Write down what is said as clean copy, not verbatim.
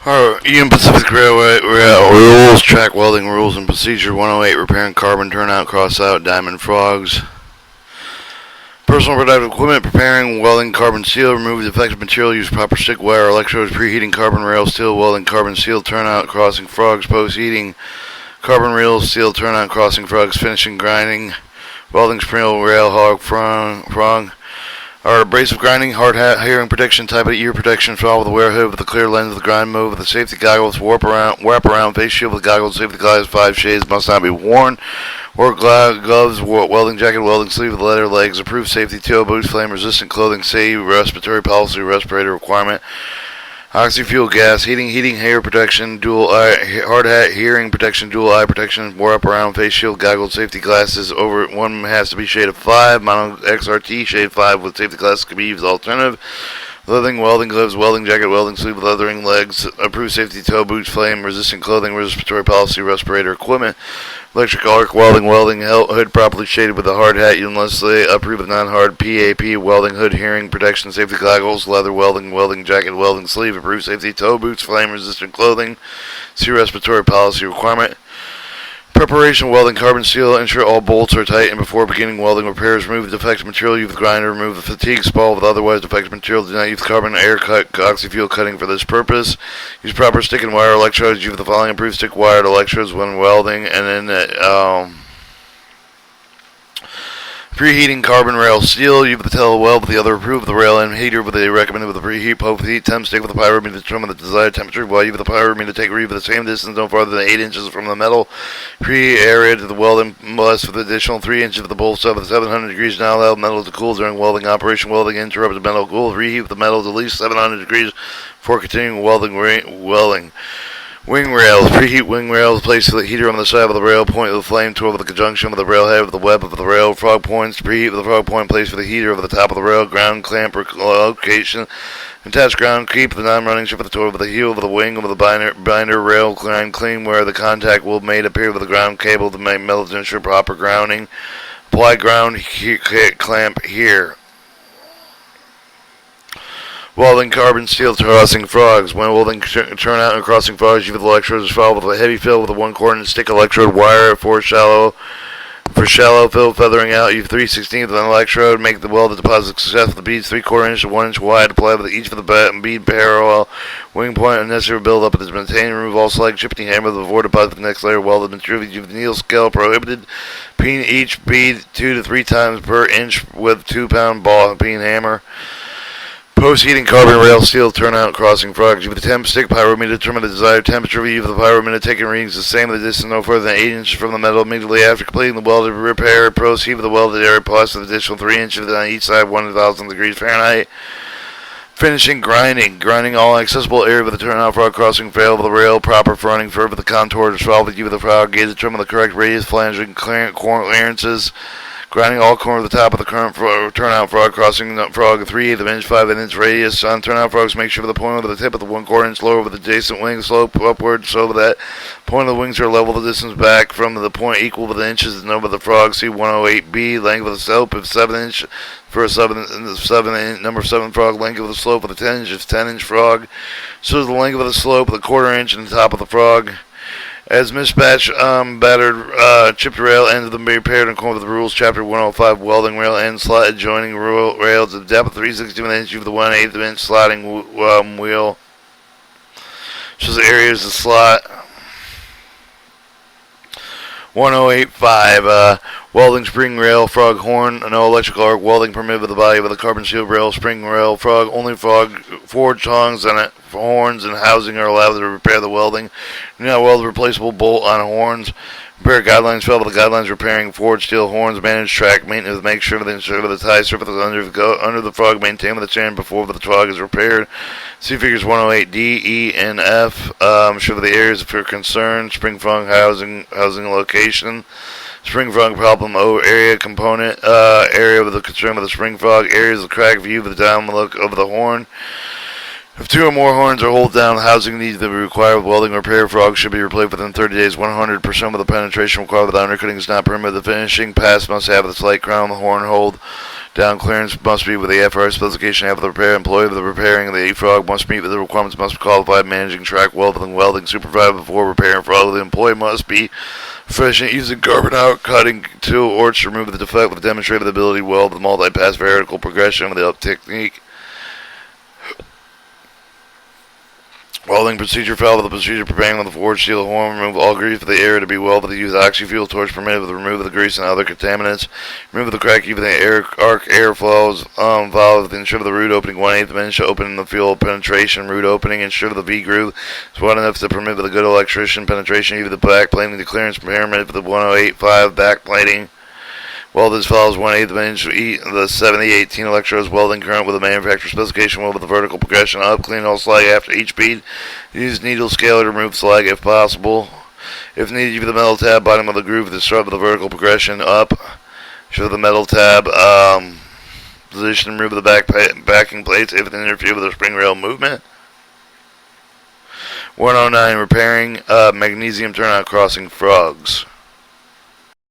Union Pacific Railway rules, track welding rules and procedure 108, repairing carbon turnout, cross out, diamond frogs. Personal protective equipment, preparing welding carbon steel, remove defective material, use proper stick wire, electrodes, preheating carbon rail, steel welding carbon steel, turnout, crossing frogs, post-heating carbon reels, steel turnout, crossing frogs, finishing grinding, welding spring rail, hog prong. Our abrasive grinding, hard hat, hearing protection, type of ear protection, fall with a wear hood with a clear lens with a grind mode with a safety goggles, wrap around face shield with goggles, safety glasses, 5 shades, must not be worn. Work gloves, welding jacket, welding sleeve with leather legs, approved safety toe boots, flame resistant clothing, safe respiratory policy, respirator requirement. Oxy-fuel gas, heating, hair protection, dual eye, hard hat, hearing protection, dual eye protection, wrap around face shield, goggles, safety glasses. Over one has to be shade of 5. Mono XRT shade 5 with safety glasses can be used alternative. Leathering, welding gloves, welding jacket, welding sleeve with leathering legs, approved safety toe boots, flame resistant clothing, respiratory policy, respirator equipment. Electric arc welding hood properly shaded with a hard hat unless they approved with non-hard PAP welding hood, hearing protection, safety goggles, leather welding jacket, welding sleeve, approved safety toe boots, flame resistant clothing, see respiratory policy requirement. Preparation welding carbon steel, ensure all bolts are tight, and before beginning welding repairs, remove the defective material, use the grinder, remove the fatigue spall with otherwise defective material, do not use carbon air cut oxy-fuel cutting for this purpose. Use proper stick and wire electrodes, use the following approved stick wired electrodes when welding, and then preheating carbon rail steel, use the tele weld with the other approved with the rail end heater with the recommended with the preheat, poke with heat temp stick with the pyrometer to determine the desired temperature, while you with the pyrometer take read for the same distance no farther than 8 inches from the metal. Pre-area to the welding less with additional 3 inches of the bolt sub at 700 degrees. Now allow metal to cool during welding operation. Welding interrupted metal cool. Reheat the metal to at least 700 degrees before continuing welding. Wing rails. Preheat wing rails. Place the heater on the side of the rail. Point of the flame toward the conjunction with the rail head of the web of the rail. Frog points. Preheat with the frog point. Place for the heater over the top of the rail. Ground clamp location. Attach ground. Keep the non-running strip of the toe over the heel of the wing of the binder rail. Grind clean where the contact will made appear with the ground cable to make metal to ensure proper grounding. Apply ground clamp here. Welding carbon steel crossing frogs. When welding turnout and crossing frogs, use the electrodes followed with a heavy fill with a 1/4 stick electrode wire for shallow fill feathering out. Use 3/16 with an electrode. Make the weld deposit success with the beads 3/4 inch to 1 inch wide. Apply with each of the bead parallel. Wing point unnecessary build up is maintained. Remove all slag chipping hammer before deposit the next layer. Welded material. Use the needle scale prohibited. Peen each bead 2 to 3 times per inch with 2-pound ball peen hammer. Post-heating carbon rail steel turnout crossing frogs. Use the temp stick pyrometer to determine the desired temperature. Use the pyrometer taking readings the same the distance no further than 8 inches from the metal. Immediately after completing the welded repair, proceed with the welded area plus with additional 3 inches on each side, 1,000 degrees Fahrenheit. Finishing grinding. Grinding all accessible area with the turnout frog crossing fail with the rail. Proper fronting for the contour to swallow the view of the frog. Gauge determine the correct radius, flange, and clearances. Grinding all corners of the top of the current turnout frog, crossing the frog 3/8 inch, 5 inch radius. On turnout frogs, make sure the point over the tip of the 1/4 inch lower with adjacent wing slope upward so that point of the wings are level. The distance back from the point equal to the inches is number of the frog. See 108B. Length of the slope if 7 inch for a 7 number 7 frog. Length of the slope of the 10 inch if 10 inch frog. So the length of the slope of the 1/4 inch and the top of the frog. As mismatched, battered, chipped rail ends of the repaired in accordance with the rules, chapter 105, welding rail end slot adjoining rails of depth of 3/16 inch with the 1/8 inch slotting wheel. Shows the areas of slot. 1085, welding spring rail, frog horn, no electrical arc, welding permitted with the body with a carbon steel rail, spring rail, frog, only frog, forged tongs and horns and housing are allowed to repair the welding. Do not weld a replaceable bolt on horns. Repair guidelines, follow the guidelines, repairing forged steel horns, manage track maintenance, make sure the tie surface under the frog, maintain with the chain before the frog is repaired. See figures 108 D, E, and F. Show the areas if you're concerned. Spring frog housing location. Spring frog problem area component area with the concern with the spring frog areas of crack view of the down look of the horn. If 2 or more horns are hold down, housing needs to be required with welding repair. Frogs should be replaced within 30 days. 100% of the penetration required with undercutting is not permitted. The finishing pass must have the slight crown of the horn hold Down clearance must be with the FR specification of the repair. Employee of the repairing the frog must meet with the requirements, must be qualified managing track welding supervisor before repairing frog. The employee must be proficient using carbon out cutting tool or to remove the defect with demonstrated ability to weld the multi-pass vertical progression with the up technique. Welding procedure. Follow the procedure preparing with the forged steel horn. Remove all grease of the area to be welded. Use oxy-fuel torch permitted with the remove of the grease and other contaminants. Remove the crack even the arc airflows. Valve ensure the root opening 1/8 inch. Open the fuel penetration root opening. Ensure the V groove is wide enough to permit with a good electrician penetration. Even the back plating. The clearance permitted for the 108.5 back plating. Weld as follows: 1/8 inch the 7018 electrodes. Welding current with a manufacturer specification. Weld with the vertical progression up. Clean all slag after each bead. Use needle scaler to remove slag if possible. If needed, use the metal tab bottom of the groove to start with the vertical progression up. Show the metal tab position. Remove the backing plates if they interfere with the spring rail movement. 109 repairing magnesium turnout crossing frogs.